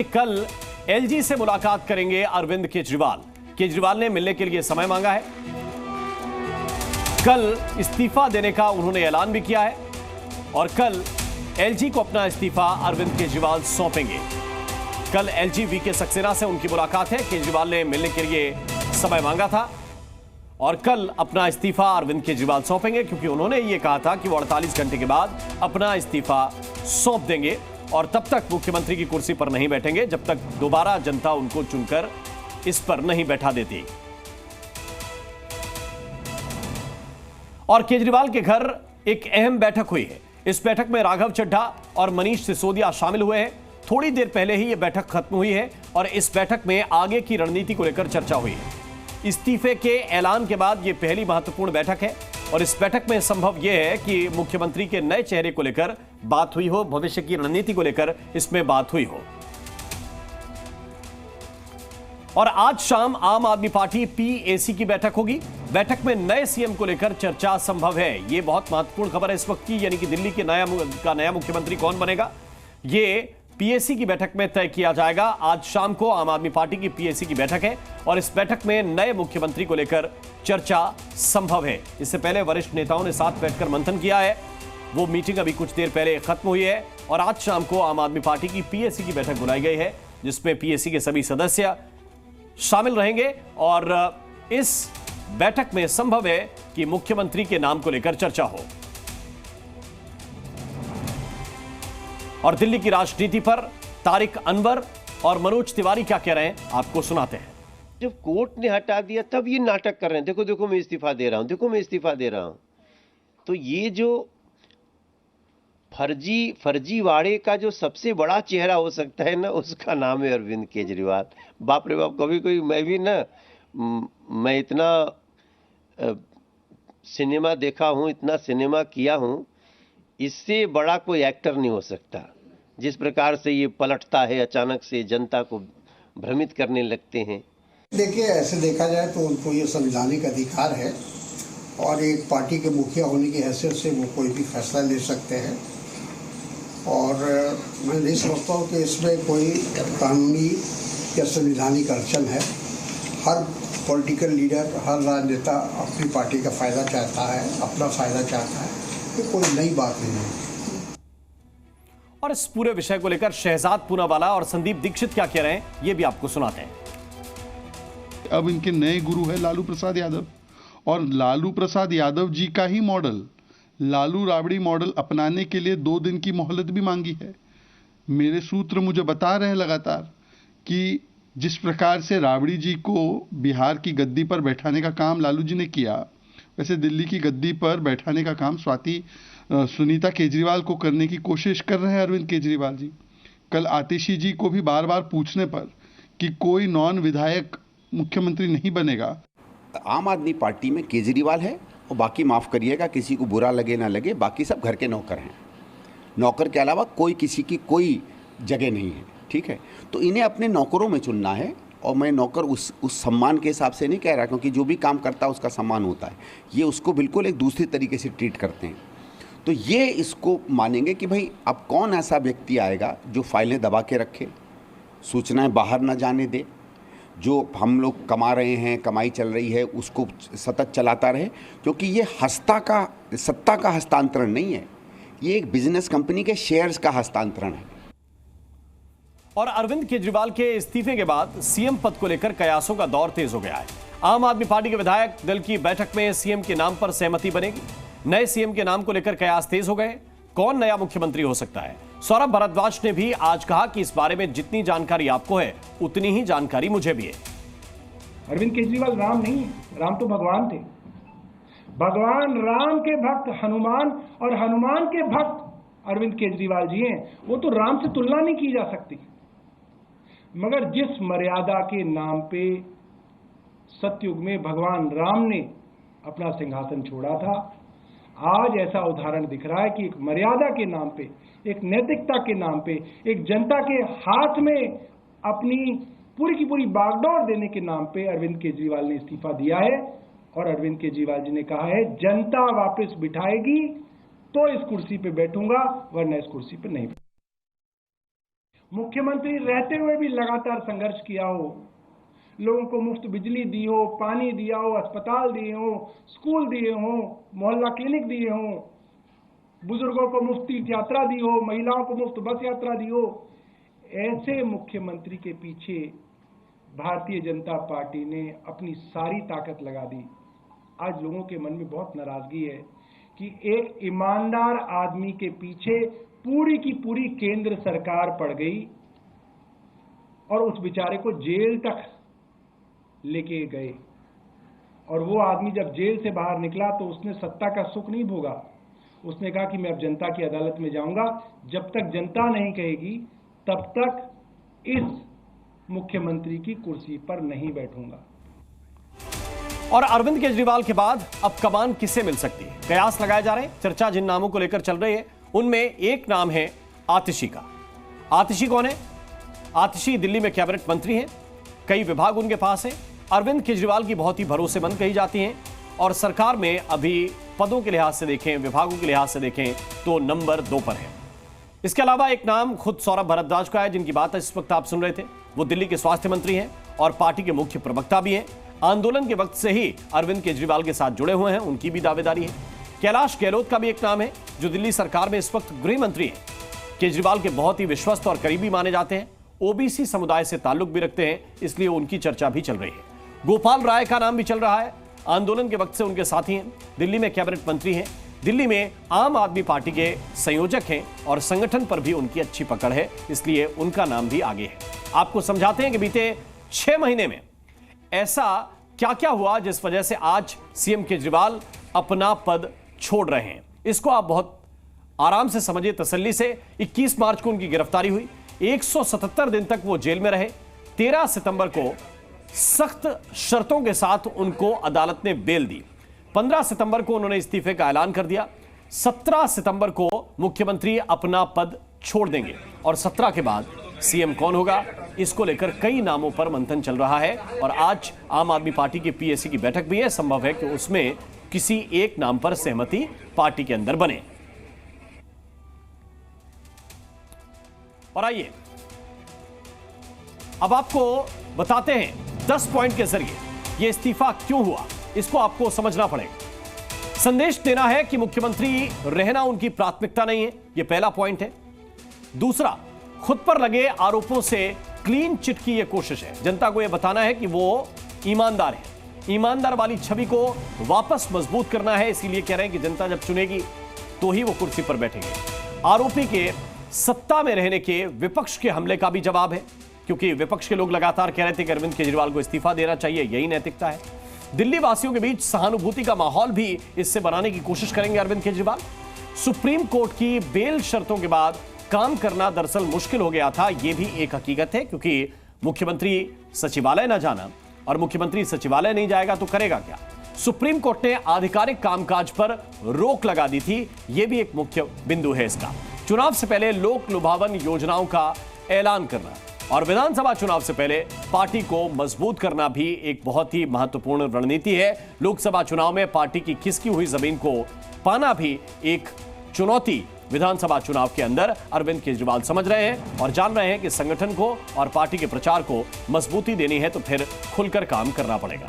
कल एलजी से मुलाकात करेंगे अरविंद केजरीवाल। केजरीवाल ने मिलने के लिए समय मांगा है। कल इस्तीफा देने का उन्होंने ऐलान भी किया है और कल एलजी को अपना इस्तीफा अरविंद केजरीवाल सौंपेंगे। कल एलजी वीके सक्सेना से उनकी मुलाकात है। केजरीवाल ने मिलने के लिए समय मांगा था और कल अपना इस्तीफा अरविंद केजरीवाल सौंपेंगे, क्योंकि उन्होंने ये कहा था कि वो 48 घंटे के बाद अपना इस्तीफा सौंप देंगे और तब तक मुख्यमंत्री की कुर्सी पर नहीं बैठेंगे जब तक दोबारा जनता उनको चुनकर इस पर नहीं बैठा देती। और केजरीवाल के घर एक अहम बैठक हुई है। इस बैठक में राघव चड्ढा और मनीष सिसोदिया शामिल हुए हैं। थोड़ी देर पहले ही यह बैठक खत्म हुई है और इस बैठक में आगे की रणनीति को लेकर चर्चा हुई है। इस्तीफे के ऐलान के बाद यह पहली महत्वपूर्ण बैठक है और इस बैठक में संभव यह है कि मुख्यमंत्री के नए चेहरे को लेकर बात हुई हो, भविष्य की रणनीति को लेकर इसमें बात हुई हो। और आज शाम आम आदमी पार्टी पीएसी की बैठक होगी। बैठक में नए सीएम को लेकर चर्चा संभव है। यह बहुत महत्वपूर्ण खबर है इस वक्त की, यानी कि दिल्ली के नया मुख्यमंत्री कौन बनेगा, यह पीएसी की बैठक में तय किया जाएगा। आज शाम को आम आदमी पार्टी की पीएसी की बैठक है और इस बैठक में नए मुख्यमंत्री को लेकर चर्चा संभव है। इससे पहले वरिष्ठ नेताओं ने साथ बैठकर मंथन किया है। वो मीटिंग अभी कुछ देर पहले खत्म हुई है और आज शाम को आम आदमी पार्टी की पीएसी की बैठक बुलाई गई है, जिसमें पीएसी के सभी सदस्य शामिल रहेंगे और इस बैठक में संभव है कि मुख्यमंत्री के नाम को लेकर चर्चा हो। और दिल्ली की राजनीति पर तारिक अनवर और मनोज तिवारी क्या कह रहे हैं, आपको सुनाते हैं। जब कोर्ट ने हटा दिया तब ये नाटक कर रहे हैं, देखो देखो मैं इस्तीफा दे रहा हूं, देखो मैं इस्तीफा दे रहा हूं। तो ये जो फर्जीवाड़े का जो सबसे बड़ा चेहरा हो सकता है ना, उसका नाम है अरविंद केजरीवाल। बाप रे बाप, कभी कोई मैं इतना सिनेमा देखा हूं, इतना सिनेमा किया हूं, इससे बड़ा कोई एक्टर नहीं हो सकता। जिस प्रकार से ये पलटता है, अचानक से जनता को भ्रमित करने लगते हैं। देखिए, ऐसे देखा जाए तो उनको ये संवैधानिक अधिकार है और एक पार्टी के मुखिया होने की हैसियत से वो कोई भी फैसला ले सकते हैं और मैं नहीं समझता हूँ कि इसमें कोई कानूनी या संवैधानिक अड़चन है। हर पॉलिटिकल लीडर, हर राजनेता अपनी पार्टी का फायदा चाहता है, अपना फायदा चाहता है, ये कोई नई बात नहीं है। और इस पूरे विषय को लेकर शहजाद पूनावाला और संदीप दीक्षित क्या कह रहे हैं, ये भी आपको सुनाते हैं। अब इनके नए गुरु है लालू प्रसाद यादव और लालू प्रसाद यादव जी का ही मॉडल, लालू राबड़ी मॉडल अपनाने के लिए 2 दिन की मोहलत भी मांगी है। मेरे सूत्र मुझे बता रहे हैं लगातार कि जिस प्रकार से राबड़ी जी को बिहार की गद्दी पर बैठाने का काम लालू जी ने किया, वैसे दिल्ली की गद्दी पर बैठाने का काम सुनीता केजरीवाल को करने की कोशिश कर रहे हैं अरविंद केजरीवाल जी। कल आतिशी जी को भी बार बार पूछने पर कि कोई नॉन विधायक मुख्यमंत्री नहीं बनेगा। आम आदमी पार्टी में केजरीवाल है और बाकी माफ़ करिएगा, किसी को बुरा लगे ना लगे, बाकी सब घर के नौकर हैं। नौकर के अलावा कोई किसी की कोई जगह नहीं है, ठीक है। तो इन्हें अपने नौकरों में चुनना है और मैं नौकर उस सम्मान के हिसाब से नहीं कह रहा, क्योंकि जो भी काम करता है उसका सम्मान होता है। ये उसको बिल्कुल एक दूसरी तरीके से ट्रीट करते हैं। तो ये इसको मानेंगे कि भाई अब कौन ऐसा व्यक्ति आएगा जो फाइलें दबा के रखे, सूचनाएं बाहर ना जाने दे, जो हम लोग कमा रहे हैं, कमाई चल रही है, उसको सतत चलाता रहे। क्योंकि ये सत्ता का हस्तांतरण नहीं है, ये एक बिजनेस कंपनी के शेयर्स का हस्तांतरण है। और अरविंद केजरीवाल के इस्तीफे के बाद सीएम पद को लेकर कयासों का दौर तेज हो गया है। आम आदमी पार्टी के विधायक दल की बैठक में सीएम के नाम पर सहमति बनेगी। नए सीएम के नाम को लेकर कयास तेज हो गए। कौन नया मुख्यमंत्री हो सकता है? सौरभ भारद्वाज ने भी आज कहा कि इस बारे में जितनी जानकारी आपको है उतनी ही जानकारी मुझे भी है। अरविंद केजरीवाल राम नहीं है, राम तो भगवान थे। भगवान राम के भक्त हनुमान और हनुमान के भक्त अरविंद केजरीवाल जी हैं। वो तो राम से तुलना नहीं की जा सकती। मगर जिस मर्यादा के नाम पे सतयुग में भगवान राम ने अपना सिंहासन छोड़ा था, आज ऐसा उदाहरण दिख रहा है कि एक मर्यादा के नाम पे, एक नैतिकता के नाम पे, एक जनता के हाथ में अपनी पूरी की पूरी बागडोर देने के नाम पे अरविंद केजरीवाल ने इस्तीफा दिया है। और अरविंद केजरीवाल जी ने कहा है, जनता वापस बिठाएगी तो इस कुर्सी पे बैठूंगा, वरना इस कुर्सी पे नहीं। मुख्यमंत्री रहते हुए भी लगातार संघर्ष किया हो, लोगों को मुफ्त बिजली दी हो, पानी दिया हो, अस्पताल दिए हो, स्कूल दिए हो, मोहल्ला क्लिनिक दिए हो, बुजुर्गों को मुफ्त तीर्थ यात्रा दी हो, महिलाओं को मुफ्त बस यात्रा दी हो, ऐसे मुख्यमंत्री के पीछे भारतीय जनता पार्टी ने अपनी सारी ताकत लगा दी। आज लोगों के मन में बहुत नाराजगी है कि एक ईमानदार आदमी के पीछे पूरी की पूरी केंद्र सरकार पड़ गई और उस बेचारे को जेल तक लेके गए। और वो आदमी जब जेल से बाहर निकला तो उसने सत्ता का सुख नहीं भोगा। उसने कहा कि मैं अब जनता की अदालत में जाऊंगा, जब तक जनता नहीं कहेगी तब तक इस मुख्यमंत्री की कुर्सी पर नहीं बैठूंगा। और अरविंद केजरीवाल के बाद अब कमान किसे मिल सकती है? कयास लगाए जा रहे हैं। चर्चा जिन नामों को लेकर चल रही है उनमें एक नाम है आतिशी का। आतिशी कौन है? आतिशी दिल्ली में कैबिनेट मंत्री हैं, कई विभाग उनके पास हैं, अरविंद केजरीवाल की बहुत ही भरोसेमंद कही जाती हैं और सरकार में अभी पदों के लिहाज से देखें, विभागों के लिहाज से देखें तो नंबर 2 पर है। इसके अलावा एक नाम खुद सौरभ भारद्वाज का है, जिनकी बात इस वक्त आप सुन रहे थे। वो दिल्ली के स्वास्थ्य मंत्री हैं और पार्टी के मुख्य प्रवक्ता भी हैं। आंदोलन के वक्त से ही अरविंद केजरीवाल के साथ जुड़े हुए हैं, उनकी भी दावेदारी है। कैलाश गहलोत का भी एक नाम है, जो दिल्ली सरकार में इस वक्त गृह मंत्री हैं। केजरीवाल के बहुत ही विश्वस्त और करीबी माने जाते हैं, ओबीसी समुदाय से ताल्लुक भी रखते हैं, इसलिए उनकी चर्चा भी चल रही है। गोपाल राय का नाम भी चल रहा है, आंदोलन के वक्त से उनके साथी हैं, दिल्ली में कैबिनेट मंत्री हैं, दिल्ली में आम आदमी पार्टी के संयोजक हैं और संगठन पर भी उनकी अच्छी पकड़ है, इसलिए उनका नाम भी आगे है। आपको समझाते हैं कि बीते 6 महीने में ऐसा क्या क्या हुआ जिस वजह से आज सीएम केजरीवाल अपना पद छोड़ रहे हैं। इसको आप बहुत आराम से समझिए, तसल्ली से। 21 मार्च को उनकी गिरफ्तारी हुई, 177 दिन तक वो जेल में रहे। 13 सितंबर को सख्त शर्तों के साथ उनको अदालत ने बेल दी। 15 सितंबर को उन्होंने इस्तीफे का ऐलान कर दिया। 17 सितंबर को मुख्यमंत्री अपना पद छोड़ देंगे और 17 के बाद सीएम कौन होगा, इसको लेकर कई नामों पर मंथन चल रहा है। और आज आम आदमी पार्टी की पीएसी की बैठक भी है, संभव है कि उसमें किसी एक नाम पर सहमति पार्टी के अंदर बने। और आइए अब आपको बताते हैं 10 पॉइंट के जरिए यह इस्तीफा क्यों हुआ, इसको आपको समझना पड़ेगा। संदेश देना है कि मुख्यमंत्री रहना उनकी प्राथमिकता नहीं है, यह पहला पॉइंट है। दूसरा, खुद पर लगे आरोपों से क्लीन चिट की यह कोशिश है। जनता को यह बताना है कि वो ईमानदार है, ईमानदार वाली छवि को वापस मजबूत करना है। इसीलिए कह रहे हैं कि जनता जब चुनेगी तो ही वो कुर्सी पर बैठेंगे। आरोपी के सत्ता में रहने के विपक्ष के हमले का भी जवाब है, क्योंकि विपक्ष के लोग लगातार कह रहे थे कि अरविंद केजरीवाल को इस्तीफा देना चाहिए, यही नैतिकता है। दिल्ली वासियों के बीच सहानुभूति का माहौल भी इससे बनाने की कोशिश करेंगे अरविंद केजरीवाल। सुप्रीम कोर्ट की बेल शर्तों के बाद काम करना दरअसल मुश्किल हो गया था, यह भी एक हकीकत है, क्योंकि मुख्यमंत्री सचिवालय न जाना और मुख्यमंत्री सचिवालय नहीं जाएगा तो करेगा क्या। सुप्रीम कोर्ट ने आधिकारिक कामकाज पर रोक लगा दी थी, यह भी एक मुख्य बिंदु है इसका। चुनाव से पहले लोक लुभावन योजनाओं का ऐलान करना और विधानसभा चुनाव से पहले पार्टी को मजबूत करना भी एक बहुत ही महत्वपूर्ण रणनीति है। लोकसभा चुनाव में पार्टी की खिसकी हुई जमीन को पाना भी एक चुनौती विधानसभा चुनाव के अंदर अरविंद केजरीवाल समझ रहे हैं और जान रहे हैं कि संगठन को और पार्टी के प्रचार को मजबूती देनी है तो फिर खुलकर काम करना पड़ेगा।